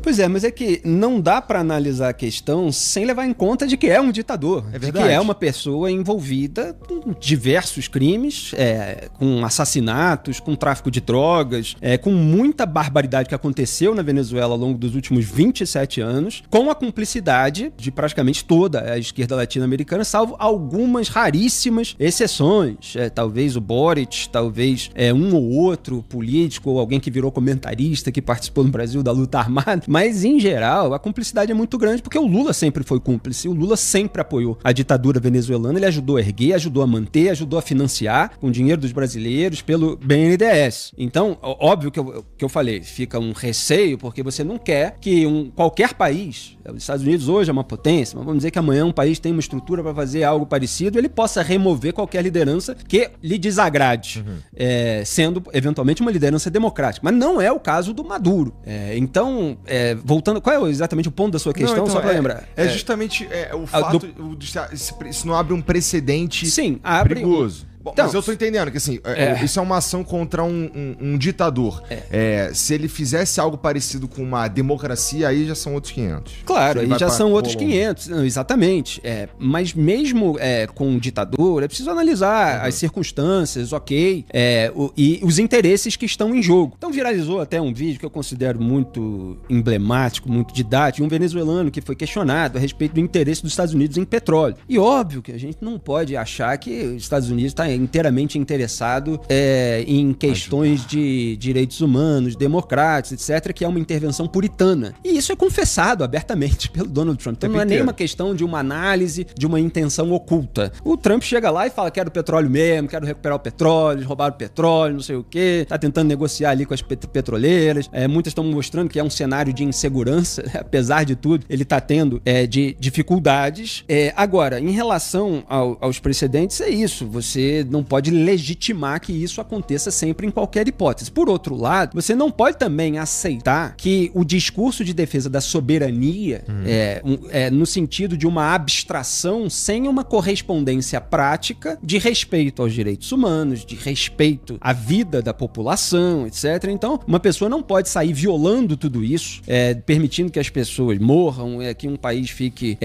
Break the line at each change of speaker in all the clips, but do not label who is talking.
Pois é, mas é que não dá pra analisar a questão sem levar em conta de que é um ditador.
É
de
verdade.
que é uma pessoa envolvida com diversos crimes, com assassinatos, com tráfico de drogas, com muita barbaridade que aconteceu na Venezuela ao longo dos últimos 27 anos, com a cumplicidade de praticamente toda a esquerda latino-americana, salvo algumas raríssimas exceções. Talvez o Boric, talvez um ou outro político ou alguém que virou comentarista, que participou no Brasil da luta armada, mas em geral a cumplicidade é muito grande porque o Lula sempre foi cúmplice, o Lula sempre apoiou a ditadura venezuelana, ele ajudou a erguer, ajudou a manter, ajudou a financiar com o dinheiro dos brasileiros pelo BNDES. Então, óbvio que eu falei, fica um receio porque você não quer que qualquer país, os Estados Unidos hoje é uma potência, mas vamos dizer que amanhã um país tem uma estrutura para fazer algo parecido, ele possa remover qualquer liderança que lhe desagrade, sendo eventualmente uma liderança democrática. Mas não é o caso do Maduro. Então, voltando, qual é exatamente o ponto da sua questão?
Não, então,
só para lembrar.
Justamente o fato, isso não abre um precedente perigoso. Bom,
então,
mas eu tô entendendo que assim, isso é uma ação contra um ditador. Se ele fizesse algo parecido com uma democracia, aí já são outros 500.
Claro, aí já são outros 500, não, exatamente. Mas mesmo com um ditador, é preciso analisar as circunstâncias, ok, e os interesses que estão em jogo. Então viralizou até um vídeo que eu considero muito emblemático, muito didático, de um venezuelano que foi questionado a respeito do interesse dos Estados Unidos em petróleo. E óbvio que a gente não pode achar que os Estados Unidos está inteiramente interessado em questões de direitos humanos, democráticos, etc., que é uma intervenção puritana. E isso é confessado abertamente pelo Donald Trump. Então não é nem uma questão de uma análise de uma intenção oculta. O Trump chega lá e fala, quero petróleo mesmo, quero recuperar o petróleo, eles roubaram o petróleo, não sei o quê, tá tentando negociar ali com as petroleiras. Muitas estão mostrando que é um cenário de insegurança, apesar de tudo, ele tá tendo de dificuldades. Agora, em relação aos precedentes, é isso, você não pode legitimar que isso aconteça sempre em qualquer hipótese. Por outro lado, você não pode também aceitar que o discurso de defesa da soberania no sentido de uma abstração sem uma correspondência prática de respeito aos direitos humanos, de respeito à vida da população, etc. Então, uma pessoa não pode sair violando tudo isso, permitindo que as pessoas morram, que um país fique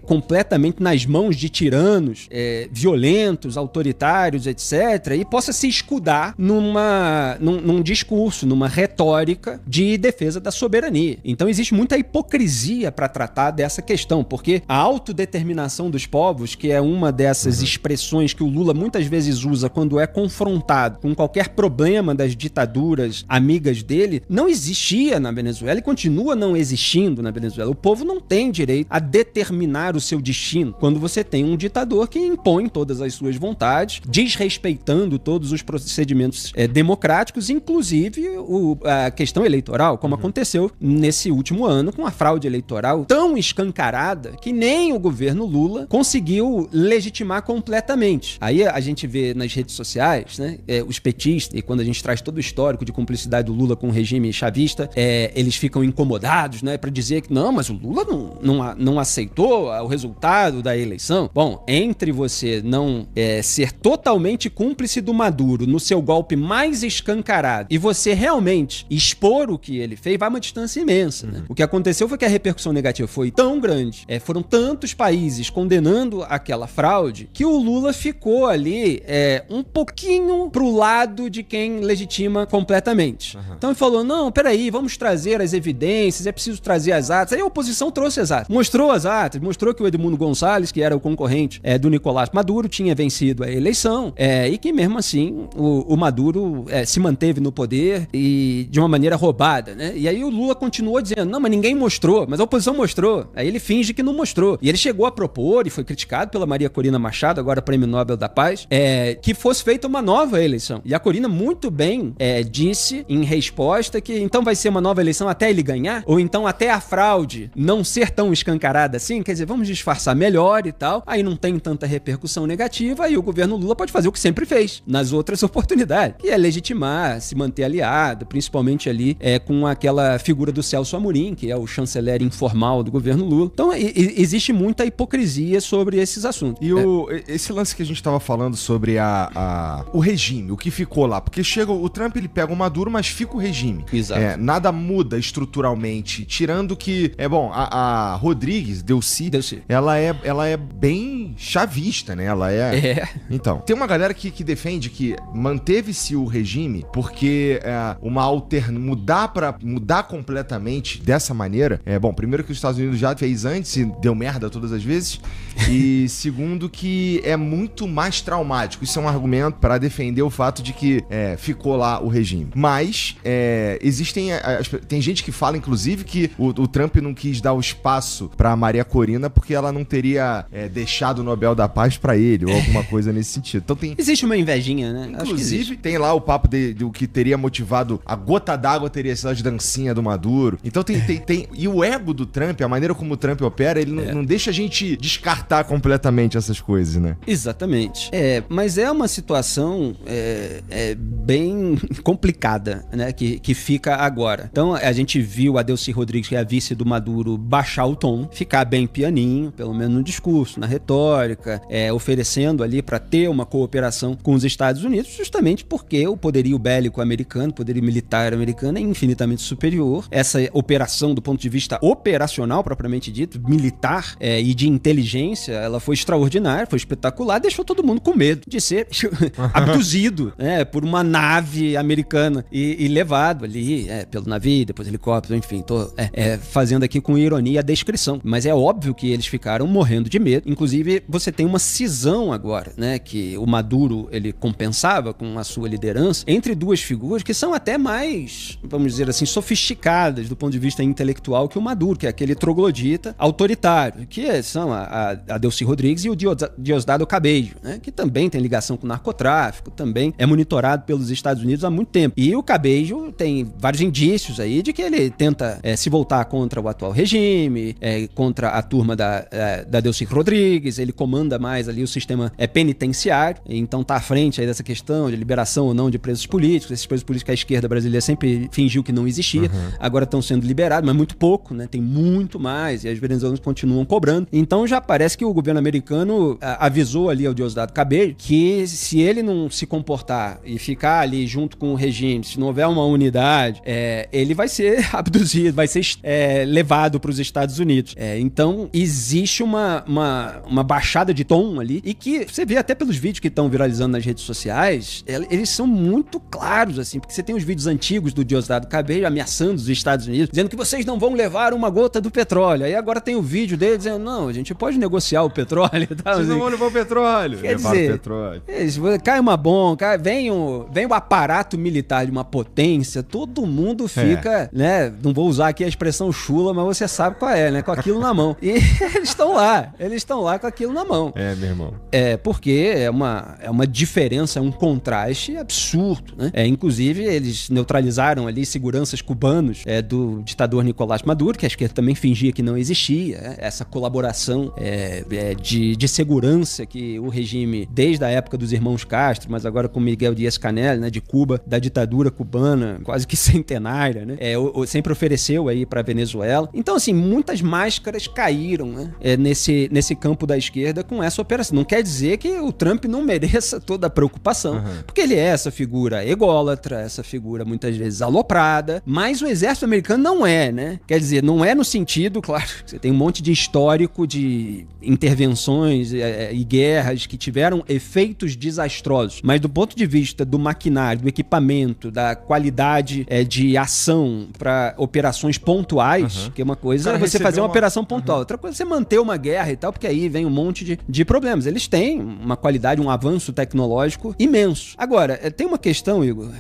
completamente nas mãos de tiranos violentos, autoritários, etc., e possa se escudar num discurso, numa retórica de defesa da soberania. Então existe muita hipocrisia para tratar dessa questão, porque a autodeterminação dos povos, que é uma dessas expressões que o Lula muitas vezes usa quando é confrontado com qualquer problema das ditaduras amigas dele, não existia na Venezuela e continua não existindo na Venezuela. O povo não tem direito a determinar o seu destino quando você tem um ditador que impõe todas as suas vontades, desrespeitando todos os procedimentos democráticos, inclusive a questão eleitoral, como aconteceu nesse último ano com a fraude eleitoral tão escancarada que nem o governo Lula conseguiu legitimar completamente. Aí a gente vê nas redes sociais, né, os petistas, e quando a gente traz todo o histórico de cumplicidade do Lula com o regime chavista, eles ficam incomodados, né, para dizer que não, mas o Lula não aceitou o resultado da eleição. Bom, entre você não ser totalmente cúmplice do Maduro no seu golpe mais escancarado e você realmente expor o que ele fez, vai uma distância imensa, né? O que aconteceu foi que a repercussão negativa foi tão grande, foram tantos países condenando aquela fraude, que o Lula ficou ali um pouquinho pro lado de quem legitima completamente. Então ele falou, não, peraí, vamos trazer as evidências, é preciso trazer as atas. Aí a oposição trouxe as atas, mostrou as atas, mostrou que o Edmundo Gonçalves, que era o concorrente do Nicolás Maduro, tinha vencido a eleição, e que mesmo assim o Maduro se manteve no poder e de uma maneira roubada, né? E aí o Lula continuou dizendo, não, mas ninguém mostrou, mas a oposição mostrou. Aí ele finge que não mostrou. E ele chegou a propor, e foi criticado pela Maria Corina Machado, agora Prêmio Nobel da Paz, que fosse feita uma nova eleição. E a Corina muito bem disse em resposta que então vai ser uma nova eleição até ele ganhar, ou então até a fraude não ser tão escancarada assim, quer dizer, vamos disfarçar melhor e tal, aí não tem tanta repercussão negativa, aí o governo Lula pode fazer o que sempre fez nas outras oportunidades, que é legitimar, se manter aliado, principalmente ali com aquela figura do Celso Amorim, que é o chanceler informal do governo Lula. Então, existe muita hipocrisia sobre esses assuntos.
E esse lance que a gente estava falando sobre o regime, o que ficou lá, porque chega o Trump, ele pega o Maduro, mas fica o regime.
Exato.
Nada muda estruturalmente, tirando que, a Rodrigues, Delcy, ela é bem chavista, né? Ela é... Então, tem uma galera que defende que manteve-se o regime porque mudar completamente dessa maneira, primeiro que os Estados Unidos já fez antes e deu merda todas as vezes, e segundo que é muito mais traumático. Isso é um argumento para defender o fato de que ficou lá o regime. Mas tem gente que fala, inclusive, que o Trump não quis dar o espaço pra Maria Corina porque ela não teria deixado o Nobel da Paz pra ele, ou alguma coisa nesse sentido. Então
existe uma invejinha, né?
Inclusive, tem lá o papo do que teria motivado a gota d'água teria sido as dancinhas do Maduro. Então tem... E o ego do Trump, a maneira como o Trump opera, ele não deixa a gente descartar completamente essas coisas, né?
Exatamente. Mas é uma situação bem complicada, né? Que fica agora. Então, a gente viu a Delcy Rodrigues, que é a vice do Maduro, baixar o tom, ficar bem pianinho, pelo menos no discurso, na retórica, oferecendo ali para ter uma cooperação com os Estados Unidos, justamente porque o poderio bélico americano, o poderio militar americano é infinitamente superior. Essa operação, do ponto de vista operacional, propriamente dito, militar e de inteligência, ela foi extraordinária, foi espetacular, deixou todo mundo com medo de ser abduzido por uma nave americana e levado ali pelo navio, depois helicóptero, enfim, tô fazendo aqui com ironia a descrição, mas é óbvio que eles ficaram morrendo de medo. Inclusive, você tem uma cisão agora, né, que o Maduro, ele compensava com a sua liderança, entre duas figuras que são até mais, vamos dizer assim, sofisticadas do ponto de vista intelectual que o Maduro, que é aquele troglodita autoritário, que são a Delcy Rodrigues e o Diosdado Cabello, né, que também tem ligação com o narcotráfico, também é monitorado pelos Estados Unidos há muito tempo. E o Cabello tem vários indícios aí de que ele tenta se voltar contra o atual regime, contra a turma da Delcy Rodrigues, ele comanda mais ali o sistema penitenciário, então tá à frente aí dessa questão de liberação ou não de presos políticos. Esses presos políticos, a esquerda brasileira sempre fingiu que não existia, agora estão sendo liberados, mas muito pouco, né? Tem muito mais, e as venezuelanas continuam cobrando. Então já parece que o governo americano avisou ali ao Diosdado Cabello que se ele não se comportar e ficar ali junto com o regime, se não houver uma unidade, ele vai ser abduzido, vai ser levado para os Estados Unidos. Então existe uma baixada de tom ali, e que você vê até pelos vídeos que estão viralizando nas redes sociais, eles são muito claros, assim, porque você tem os vídeos antigos do Diosdado Cabello ameaçando os Estados Unidos, dizendo que vocês não vão levar uma gota do petróleo. Aí agora tem o vídeo dele dizendo, não, a gente pode negociar o petróleo. Tá?
Vocês não vão levar o petróleo.
Quer dizer, cai uma bomba, vem o aparato militar de uma potência, todo mundo fica, né, não vou usar aqui a expressão chula, mas você sabe qual é, né, com aquilo na mão. E eles estão lá com aquilo na mão.
Meu irmão.
Porque é uma diferença, é um contraste absurdo, né? Inclusive, eles neutralizaram ali seguranças cubanos do ditador Nicolás Maduro, que a esquerda também fingia que não existia, essa colaboração de segurança que o regime, desde a época dos irmãos Castro, mas agora com Miguel Díaz-Canel, né, de Cuba, da ditadura cubana, quase que centenária, né, sempre ofereceu aí para Venezuela. Então, assim, muitas máscaras caíram, né, nesse campo da esquerda com essa operação. Não quer dizer que o Trump não mereça toda a preocupação, porque ele é essa figura ególatra, essa figura muitas vezes aloprada, mas o exército americano não é, né? Quer dizer, não é no sentido, claro, você tem um monte de histórico de intervenções e guerras que tiveram efeitos desastrosos, mas do ponto de vista do maquinário, do equipamento, da qualidade de ação para operações pontuais, que é uma coisa é você fazer uma operação pontual, outra coisa é você manter uma guerra e tal, porque aí vem um monte de problemas. Eles têm uma qualidade, um avanço tecnológico imenso. Agora, tem uma questão, Igor,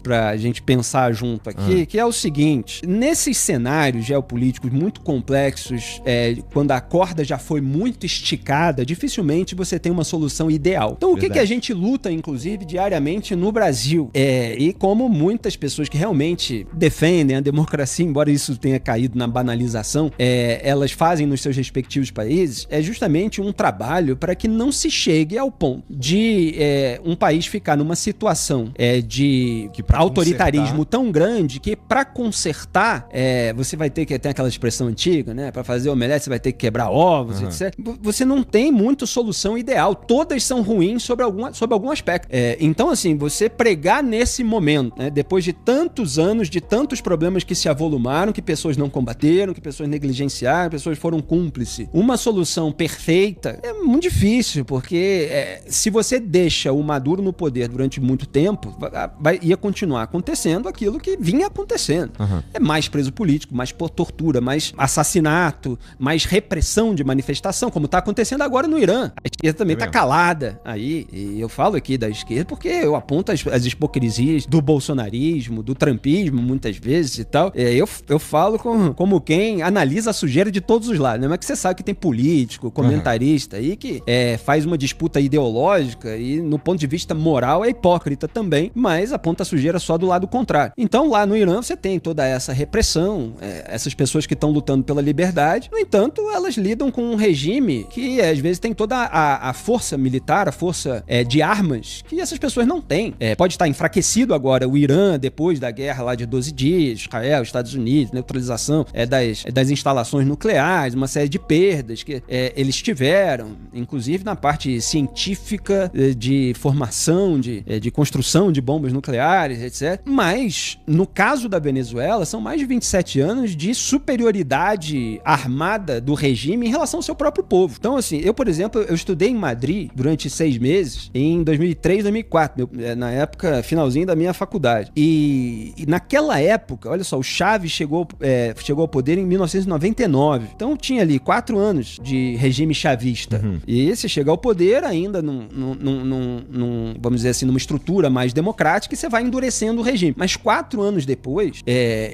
pra gente pensar junto aqui, que é o seguinte: nesses cenários geopolíticos muito complexos, quando a corda já foi muito esticada, dificilmente você tem uma solução ideal. Então, o que a gente luta, inclusive, diariamente no Brasil? E como muitas pessoas que realmente defendem a democracia, embora isso tenha caído na banalização, elas fazem nos seus respectivos países, é justamente um trabalho para que não se chegue ao ponto ponto de um país ficar numa situação de autoritarismo tão grande que para consertar, você vai ter que ter aquela expressão antiga, né? Para fazer omelete você vai ter que quebrar ovos, etc. Você não tem muito solução ideal. Todas são ruins sob algum aspecto. Então, assim, você pregar nesse momento, né? Depois de tantos anos, de tantos problemas que se avolumaram, que pessoas não combateram, que pessoas negligenciaram, pessoas foram cúmplices. Uma solução perfeita é muito difícil, porque se você deixa o Maduro no poder durante muito tempo, ia continuar acontecendo aquilo que vinha acontecendo. É mais preso político, mais tortura, mais assassinato, mais repressão de manifestação, como está acontecendo agora no Irã. A esquerda também está calada aí, e eu falo aqui da esquerda porque eu aponto as hipocrisias do bolsonarismo, do trumpismo, muitas vezes e tal. Eu falo como quem analisa a sujeira de todos os lados, né? Mas que você sabe que tem político, comentarista aí que faz uma disputa ideológica e no ponto de vista moral é hipócrita também, mas aponta a sujeira só do lado contrário. Então lá no Irã você tem toda essa repressão, essas pessoas que estão lutando pela liberdade, no entanto elas lidam com um regime que às vezes tem toda a força militar, a força de armas que essas pessoas não têm. Pode estar enfraquecido agora o Irã depois da guerra lá de 12 dias, Israel, Estados Unidos, neutralização das instalações nucleares, uma série de perdas que eles tiveram, inclusive na parte científica de formação, de construção de bombas nucleares, etc. Mas, no caso da Venezuela, são mais de 27 anos de superioridade armada do regime em relação ao seu próprio povo. Então, assim, eu, por exemplo, eu estudei em Madrid durante 6 meses, em 2003, 2004, na época, finalzinho da minha faculdade. E naquela época, olha só, o Chávez chegou ao poder em 1999. Então, tinha ali 4 anos de regime chavista. E você chega ao poder ainda vamos dizer assim, numa estrutura mais democrática e você vai endurecendo o regime. Mas 4 anos depois,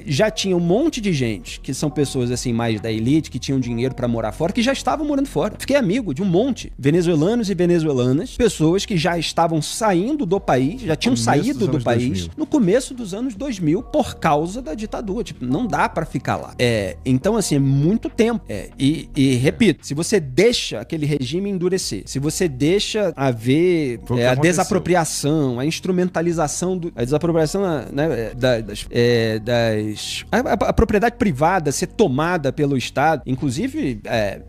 já tinha um monte de gente, que são pessoas assim mais da elite, que tinham dinheiro pra morar fora, que já estavam morando fora. Fiquei amigo de um monte, venezuelanos e venezuelanas, pessoas que já estavam saindo do país, já tinham saído do país no começo dos anos 2000 por causa da ditadura. Tipo, não dá pra ficar lá. Então, assim, é muito tempo. E repito, se você deixa aquele regime endurecer, se você deixa haver a desapropriação, a instrumentalização, a desapropriação, né, a propriedade privada ser tomada pelo Estado, inclusive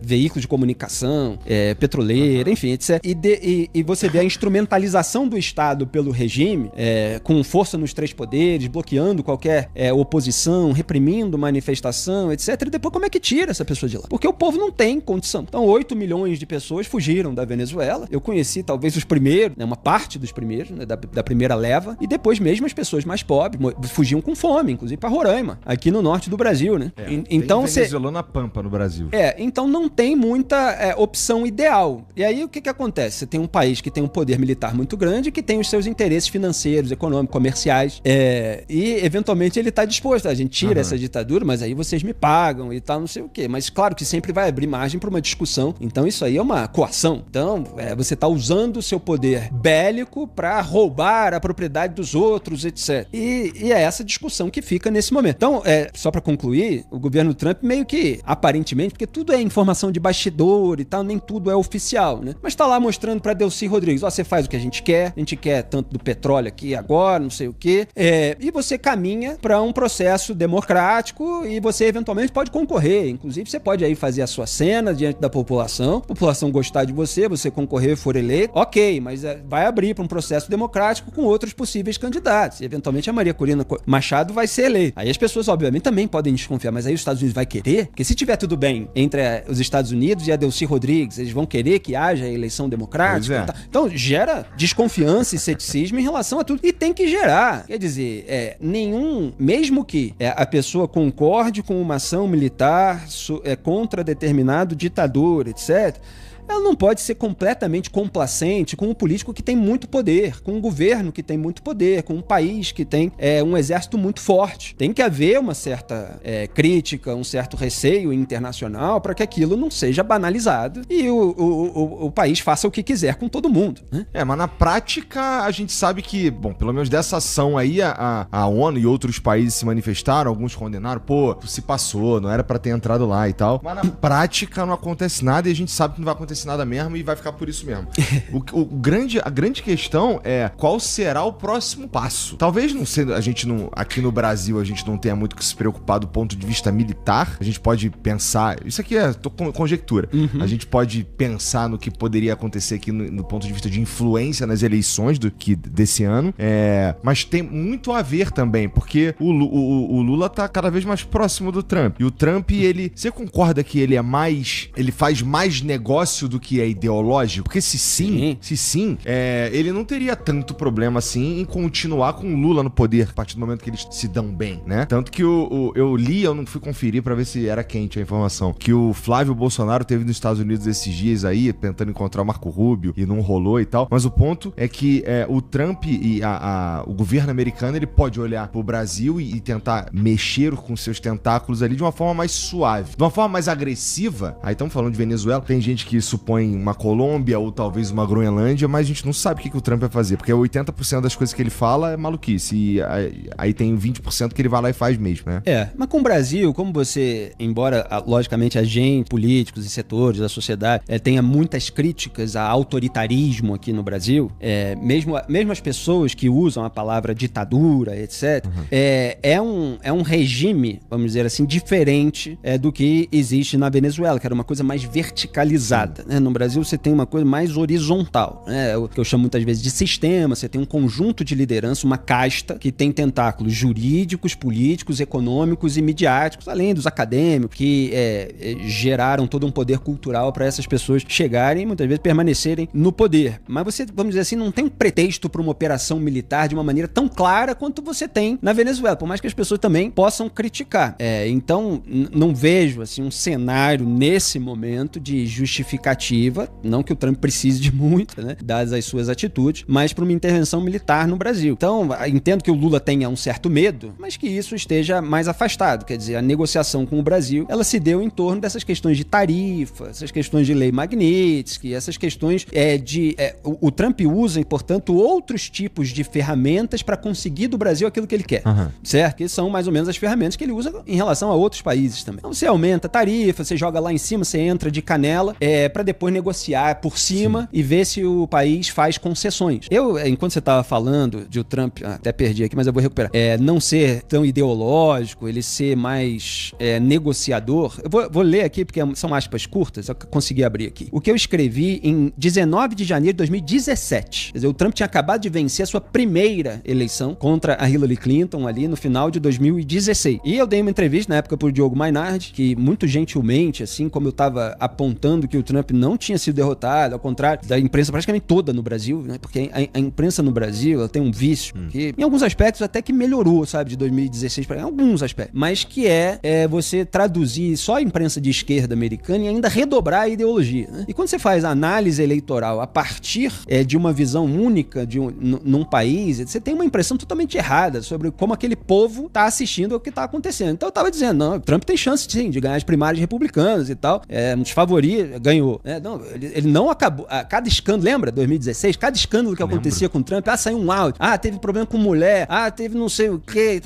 veículos de comunicação, petroleira, enfim, etc. E você vê a instrumentalização do Estado pelo regime, com força nos 3 poderes, bloqueando qualquer oposição, reprimindo manifestação, etc. E depois como é que tira essa pessoa de lá? Porque o povo não tem condição. Então 8 milhões de pessoas fugiram da Venezuela. Eu conheci talvez os primeiros, né, uma parte dos primeiros, né, da primeira leva, e depois mesmo as pessoas mais pobres fugiam com fome, inclusive para Roraima, aqui no norte do Brasil, né? Então
tem venezuelano na Pampa no Brasil.
Então não tem muita opção ideal. E aí o que acontece? Você tem um país que tem um poder militar muito grande, que tem os seus interesses financeiros, econômicos, comerciais, e eventualmente ele está disposto, a gente tira essa ditadura, mas aí vocês me pagam e tal, não sei o quê. Mas claro que sempre vai abrir margem para uma discussão. Então isso aí é uma coação. Então você está usando o seu poder bélico para roubar a propriedade dos outros, etc. E é essa discussão que fica nesse momento. Então, só para concluir, o governo Trump meio que, aparentemente, porque tudo é informação de bastidor e tal, nem tudo é oficial, né? Mas tá lá mostrando para Delcy Rodrigues, você faz o que a gente quer tanto do petróleo aqui agora, não sei o quê, e você caminha para um processo democrático e você eventualmente pode concorrer. Inclusive, você pode aí fazer a sua cena diante da população, a população gostar de você concorrer, for eleito, ok, mas vai abrir para um processo democrático com outros possíveis candidatos. E eventualmente a Maria Corina Machado vai ser eleita. Aí as pessoas, obviamente, também podem desconfiar, mas aí os Estados Unidos vai querer? Porque se tiver tudo bem entre os Estados Unidos e a Delcy Rodrigues, eles vão querer que haja eleição democrática? Então gera desconfiança e ceticismo em relação a tudo. E tem que gerar. Quer dizer, mesmo que a pessoa concorde com uma ação militar contra determinado ditador, etc., ela não pode ser completamente complacente com um político que tem muito poder, com um governo que tem muito poder, com um país que tem um exército muito forte. Tem que haver uma certa crítica, um certo receio internacional para que aquilo não seja banalizado e o país faça o que quiser com todo mundo, né?
Mas na prática a gente sabe que, bom, pelo menos dessa ação aí, a ONU e outros países se manifestaram, alguns condenaram, se passou, não era para ter entrado lá e tal. Mas na prática não acontece nada e a gente sabe que não vai acontecer acontecer nada mesmo e vai ficar por isso mesmo. A grande questão é qual será o próximo passo. Talvez não seja, aqui no Brasil a gente não tenha muito que se preocupar do ponto de vista militar. A gente pode pensar, isso aqui é conjectura. A gente pode pensar no que poderia acontecer aqui no ponto de vista de influência nas eleições desse ano. Mas tem muito a ver também, porque o Lula tá cada vez mais próximo do Trump. E o Trump, você concorda que ele faz mais negócio do que é ideológico? Porque se sim, ele não teria tanto problema assim em continuar com o Lula no poder, a partir do momento que eles se dão bem, né? Tanto que eu não fui conferir pra ver se era quente a informação, que o Flávio Bolsonaro teve nos Estados Unidos esses dias aí, tentando encontrar o Marco Rubio, e não rolou e tal, mas o ponto é que o Trump e o governo americano, ele pode olhar pro Brasil e tentar mexer com seus tentáculos ali de uma forma mais suave, de uma forma mais agressiva. Aí estamos falando de Venezuela, tem gente que supõe uma Colômbia ou talvez uma Groenlândia, mas a gente não sabe o que o Trump vai fazer, porque 80% das coisas que ele fala é maluquice, e aí tem 20% que ele vai lá e faz mesmo, né?
Mas com o Brasil, como você, embora logicamente agentes políticos e setores da sociedade tenha muitas críticas a autoritarismo aqui no Brasil, mesmo as pessoas que usam a palavra ditadura, etc., é um regime, vamos dizer assim, diferente do que existe na Venezuela, que era uma coisa mais verticalizada, né? No Brasil você tem uma coisa mais horizontal, né? O que eu chamo muitas vezes de sistema. Você tem um conjunto de liderança, uma casta que tem tentáculos jurídicos, políticos, econômicos e midiáticos, além dos acadêmicos, que geraram todo um poder cultural para essas pessoas chegarem e muitas vezes permanecerem no poder. Mas você, vamos dizer assim, não tem um pretexto para uma operação militar de uma maneira tão clara quanto você tem na Venezuela, por mais que as pessoas também possam criticar. Então, não vejo assim, um cenário nesse momento de justificativa, não que o Trump precise de muito, né, dadas as suas atitudes, mas para uma intervenção militar no Brasil. Então, entendo que o Lula tenha um certo medo, mas que isso esteja mais afastado. Quer dizer, a negociação com o Brasil, ela se deu em torno dessas questões de tarifa, essas questões de lei Magnitsky, essas questões o Trump usa, portanto, outros tipos de ferramentas para conseguir do Brasil aquilo que ele quer, certo? Que são mais ou menos as ferramentas que ele usa em relação a outros países também. Então, você aumenta a tarifa, você joga lá em cima, você entra de canela, para depois negociar por cima e ver se o país faz concessões. Enquanto você estava falando de o Trump, até perdi aqui, mas eu vou recuperar, não ser tão ideológico, ele ser mais negociador. Eu vou ler aqui, porque são aspas curtas, eu consegui abrir aqui. O que eu escrevi em 19 de janeiro de 2017. Quer dizer, o Trump tinha acabado de vencer a sua primeira eleição contra a Hillary Clinton ali no final de 2016. E eu dei uma entrevista na época pro Diogo Mainardi, que muito gentilmente, assim como eu tava apontando que o Trump não tinha sido derrotado, ao contrário da imprensa praticamente toda no Brasil, né? Porque a imprensa no Brasil, ela tem um vício que, em alguns aspectos, até que melhorou, sabe, de 2016 para alguns aspectos, mas que você traduzir só a imprensa de esquerda americana e ainda redobrar a ideologia, né? E quando você faz a análise eleitoral a partir de uma visão única num país, você tem uma impressão totalmente errada sobre como aquele povo tá assistindo ao que tá acontecendo. Então eu tava dizendo, não, o Trump tem chance sim de ganhar as primárias republicanas e tal, um dos favoritos, ganhou. Não, ele não acabou, cada escândalo, lembra? 2016, cada escândalo que acontecia com o Trump, saiu um áudio, teve problema com mulher, teve não sei o que,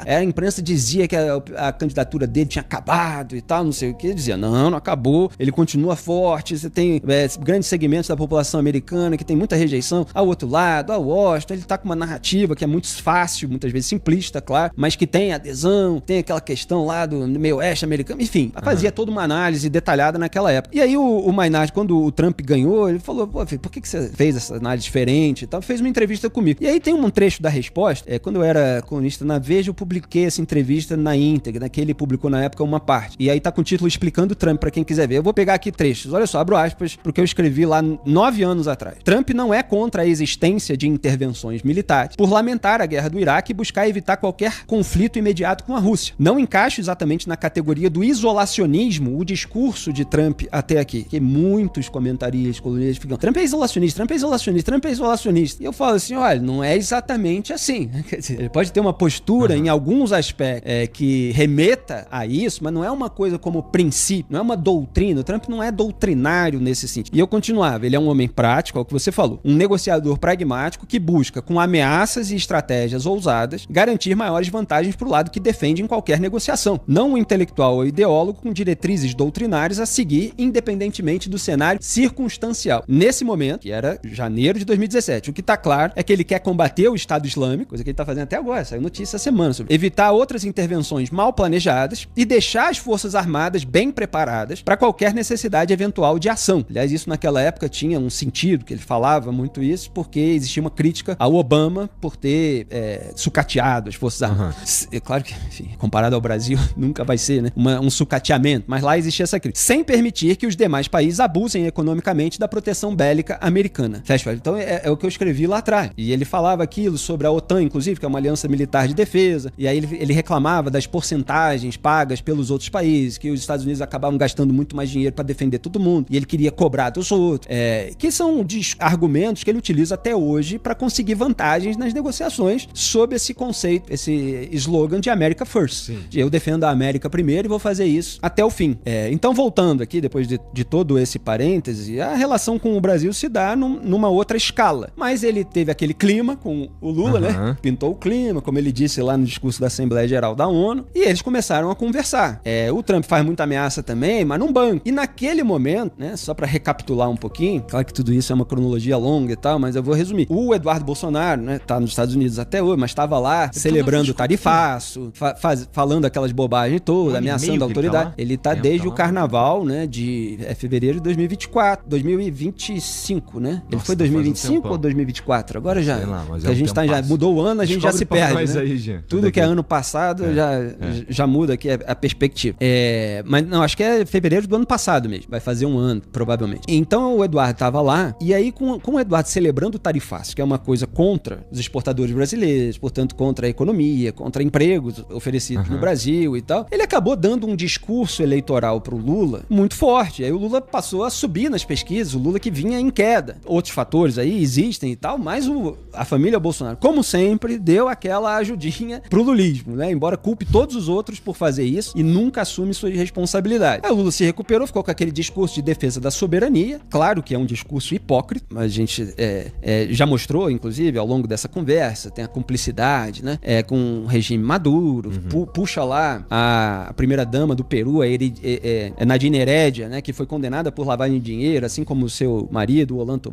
a imprensa dizia que a candidatura dele tinha acabado e tal, não sei o que, dizia, não acabou, ele continua forte, você tem grandes segmentos da população americana que tem muita rejeição ao outro lado, ao Washington, ele tá com uma narrativa que é muito fácil, muitas vezes simplista, claro, mas que tem adesão, tem aquela questão lá do meio oeste americano, enfim, fazia toda uma análise detalhada naquela época. E aí o Mainardi, quando o Trump ganhou, ele falou, pô, filho, por que você fez essa análise diferente e tal? Fez uma entrevista comigo. E aí tem um trecho da resposta, quando eu era colunista na Veja, eu publiquei essa entrevista na íntegra, que ele publicou na época uma parte. E aí tá com o título explicando o Trump, pra quem quiser ver. Eu vou pegar aqui trechos. Olha só, abro aspas, porque eu escrevi lá 9 anos atrás. Trump não é contra a existência de intervenções militares, por lamentar a guerra do Iraque e buscar evitar qualquer conflito imediato com a Rússia. Não encaixo exatamente na categoria do isolacionismo o discurso de Trump até aqui, que muitos comentaristas, colunistas ficam, Trump é isolacionista, Trump é isolacionista, Trump é isolacionista. E eu falo assim, olha, não é exatamente assim. Quer dizer, ele pode ter uma postura em alguns aspectos que remeta a isso, mas não é uma coisa como princípio, não é uma doutrina. O Trump não é doutrinário nesse sentido. E eu continuava, ele é um homem prático, é o que você falou, um negociador pragmático que busca, com ameaças e estratégias ousadas, garantir maiores vantagens para o lado que defende em qualquer negociação. Não um intelectual ou ideólogo com diretrizes doutrinárias a seguir, independentemente independente do cenário circunstancial. Nesse momento, que era janeiro de 2017, o que está claro é que ele quer combater o Estado Islâmico, coisa que ele está fazendo até agora, saiu notícia essa semana, sobre evitar outras intervenções mal planejadas e deixar as Forças Armadas bem preparadas para qualquer necessidade eventual de ação. Aliás, isso naquela época tinha um sentido, que ele falava muito isso, porque existia uma crítica ao Obama por ter sucateado as Forças Armadas. É claro que, enfim, comparado ao Brasil, nunca vai ser, né, um sucateamento, mas lá existia essa crítica. Sem permitir que os demais países abusem economicamente da proteção bélica americana. Então é o que eu escrevi lá atrás. E ele falava aquilo sobre a OTAN, inclusive, que é uma aliança militar de defesa, e aí ele reclamava das porcentagens pagas pelos outros países, que os Estados Unidos acabavam gastando muito mais dinheiro para defender todo mundo, e ele queria cobrar dos outros, que são argumentos que ele utiliza até hoje para conseguir vantagens nas negociações sob esse conceito, esse slogan de America First. Sim. Eu defendo a América primeiro e vou fazer isso até o fim. Então, voltando aqui, depois de todo esse parêntese, a relação com o Brasil se dá numa outra escala. Mas ele teve aquele clima com o Lula, né? Pintou o clima, como ele disse lá no discurso da Assembleia Geral da ONU, e eles começaram a conversar. O Trump faz muita ameaça também, mas num banco. E naquele momento, né, só para recapitular um pouquinho, claro que tudo isso é uma cronologia longa e tal, mas eu vou resumir. O Eduardo Bolsonaro, né, tá nos Estados Unidos até hoje, mas estava lá celebrando o tarifaço, falando aquelas bobagens todas, ameaçando a autoridade. Ele tá desde o carnaval, né, de fevereiro de 2025, né? Ele foi 2025 ou 2024? Agora já, que a gente já mudou o ano, a gente já se perde, né? Aí, tudo que é ano passado já muda aqui a perspectiva. Mas não, acho que é fevereiro do ano passado mesmo. Vai fazer um ano, provavelmente. Então o Eduardo tava lá, e aí com o Eduardo celebrando o tarifaço, que é uma coisa contra os exportadores brasileiros, portanto contra a economia, contra empregos oferecidos no Brasil e tal, ele acabou dando um discurso eleitoral pro Lula muito forte. Aí o Lula passou a subir nas pesquisas, o Lula que vinha em queda. Outros fatores aí existem e tal, mas a família Bolsonaro, como sempre, deu aquela ajudinha pro lulismo, né? Embora culpe todos os outros por fazer isso e nunca assume sua responsabilidade. Aí o Lula se recuperou, ficou com aquele discurso de defesa da soberania. Claro que é um discurso hipócrita, mas a gente já mostrou, inclusive, ao longo dessa conversa, tem a cumplicidade, né? Com o regime Maduro, puxa lá a primeira-dama do Peru, a Nadine Heredia, né? Que foi condenada por lavagem de dinheiro, assim como o seu marido, o Ollanta,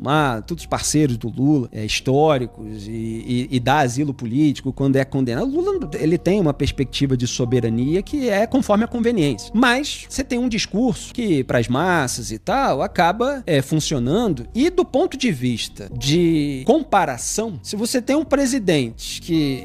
todos parceiros do Lula, históricos, e dá asilo político quando é condenado. O Lula, ele tem uma perspectiva de soberania que é conforme a conveniência. Mas você tem um discurso que, para as massas e tal, acaba funcionando. E do ponto de vista de comparação, se você tem um presidente que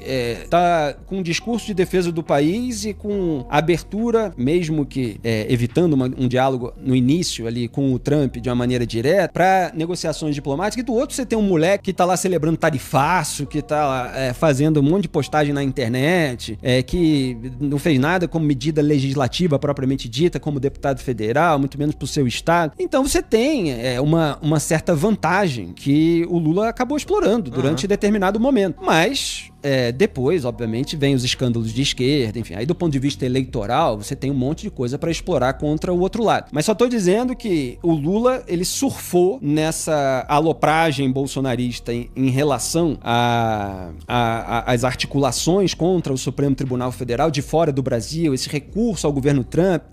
tá com um discurso de defesa do país e com abertura, mesmo que evitando um diálogo no início ali com o Trump de uma maneira direta, para negociações diplomáticas, e do outro você tem um moleque que tá lá celebrando tarifaço, que tá fazendo um monte de postagem na internet, que não fez nada como medida legislativa propriamente dita, como deputado federal, muito menos pro seu estado. Então você tem uma certa vantagem que o Lula acabou explorando durante determinado momento. Mas depois, obviamente, vem os escândalos de esquerda, enfim. Aí do ponto de vista eleitoral, você tem um monte de coisa para explorar contra o outro lado. Mas só tô dizendo que o Lula, ele surfou nessa alopragem bolsonarista em relação às articulações contra o Supremo Tribunal Federal de fora do Brasil, esse recurso ao governo Trump,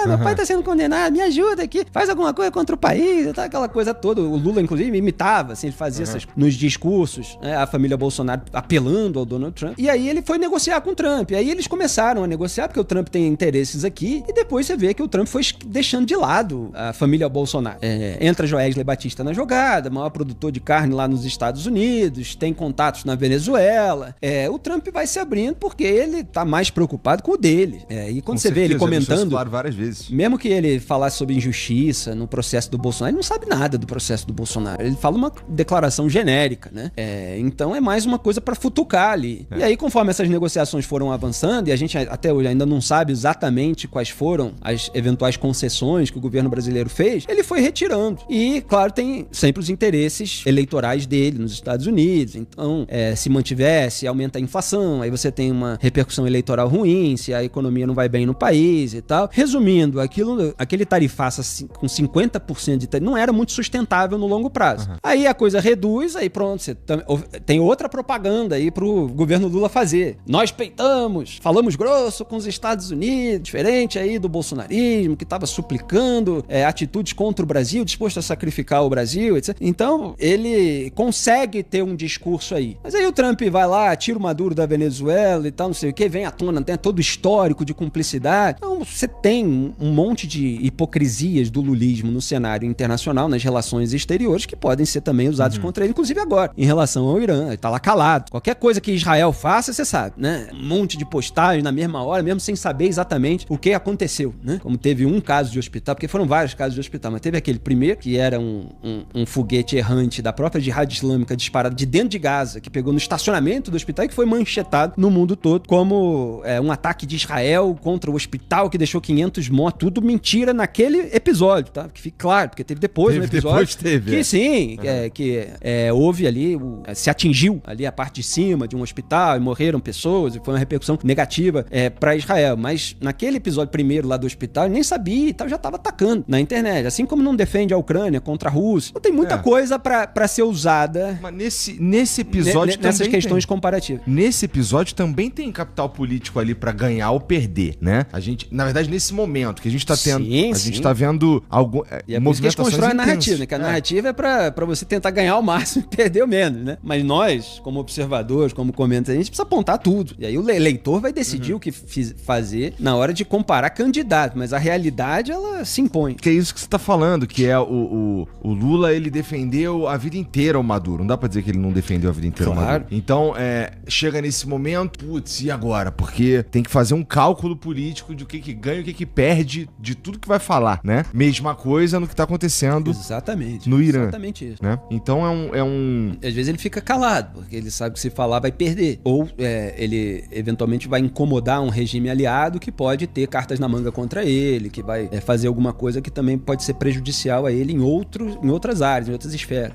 meu pai tá sendo condenado, me ajuda aqui, faz alguma coisa contra o país, tá, aquela coisa toda. O Lula, inclusive, imitava, assim, ele fazia essas nos discursos, a família Bolsonaro apelando ao Donald Trump. E aí ele foi negociar com o Trump. E aí eles começaram a negociar, porque o Trump tem interesses aqui, e depois você vê que o Trump foi deixando de lado a família Bolsonaro. Entra Joesley Batista na jogada, maior produtor de carne lá nos Estados Unidos, tem contatos na Venezuela. O Trump vai se abrindo porque ele tá mais preocupado com o dele. E quando você vê ele comentando,
várias vezes,
mesmo que ele falasse sobre injustiça no processo do Bolsonaro, ele não sabe nada do processo do Bolsonaro. Ele fala uma declaração genérica, né? Então é mais uma coisa para futucar ali. E aí, conforme essas negociações foram avançando, e a gente até hoje ainda não sabe exatamente quais foram as eventuais concessões que o governo brasileiro fez, ele foi retirando. E, claro, tem sempre os interesses eleitorais dele nos Estados Unidos. Então, se mantiver, se aumenta a inflação, aí você tem uma repercussão eleitoral ruim, se a economia não vai bem no país e tal. resumindo, aquele tarifaço assim, com 50% de tarifa não era muito sustentável no longo prazo. Aí a coisa reduz, aí pronto, você tem outra propaganda aí pro governo Lula fazer. Nós peitamos, falamos grosso com os Estados Unidos, diferente aí do bolsonarismo, que estava suplicando atitudes contra o Brasil, disposto a sacrificar o Brasil, etc. Então, ele consegue ter um discurso aí. Mas aí o Trump vai lá, tira o Maduro da Venezuela e tal, não sei o que, vem à tona, tem todo o histórico de cumplicidade. Então, você tem um monte de hipocrisias do lulismo no cenário internacional, nas relações exteriores, que podem ser também usados contra ele, inclusive agora, em relação ao Irã. Ele tá lá calado. Qualquer coisa que Israel faça, você sabe, né? Um monte de postagem na mesma hora, mesmo sem saber exatamente o que aconteceu, né? Como teve um caso de hospital, porque foram vários casos de hospital, mas teve aquele primeiro, que era um foguete errante da própria Jihad Islâmica disparado de dentro de Gaza, que pegou no estacionamento do hospital e que foi manchetado no mundo todo como um ataque de Israel contra o hospital que deixou 500 mortos. Tudo mentira naquele episódio, tá? Que fique claro, porque teve depois no episódio. Que sim, houve ali, se atingiu ali a parte de cima de um hospital e morreram pessoas e foi uma repercussão negativa para Israel. Mas naquele episódio primeiro lá do hospital, ele nem sabia e tal, já tava atacando na internet. Assim como não defende a Ucrânia contra a Rússia. Então tem muita coisa pra ser usada.
Mas nesse episódio
nessas questões comparativas.
Nesse episódio também tem capital político ali pra ganhar ou perder, né? A gente, na verdade, nesse momento que a gente tá tendo, a gente tá vendo
e é por isso que a gente constrói a narrativa, né? Que a narrativa é pra você tentar ganhar o máximo e perder o menos, né? Mas nós, como observadores, como comentantes, a gente precisa apontar tudo. E aí o eleitor vai decidir o que fazer na hora de comparar candidatos, mas a realidade, ela se impõe.
Que é isso que você tá falando, que é o Lula, ele defendeu a vida inteira o Maduro. Não dá pra dizer que ele não defendeu a vida inteira o Maduro. Então, chega nesse momento, putz, e agora? Porque tem que fazer um cálculo político de o que ganha e o que perde de tudo que vai falar, né? Mesma coisa no que tá acontecendo no Irã.
Exatamente isso.
Né? Então
Às vezes ele fica calado, porque ele sabe que se falar vai perder. Ou ele eventualmente vai incomodar um regime aliado que pode ter cartas na manga contra ele, que vai fazer alguma coisa que também pode ser prejudicial a ele em outras áreas, em outras esferas.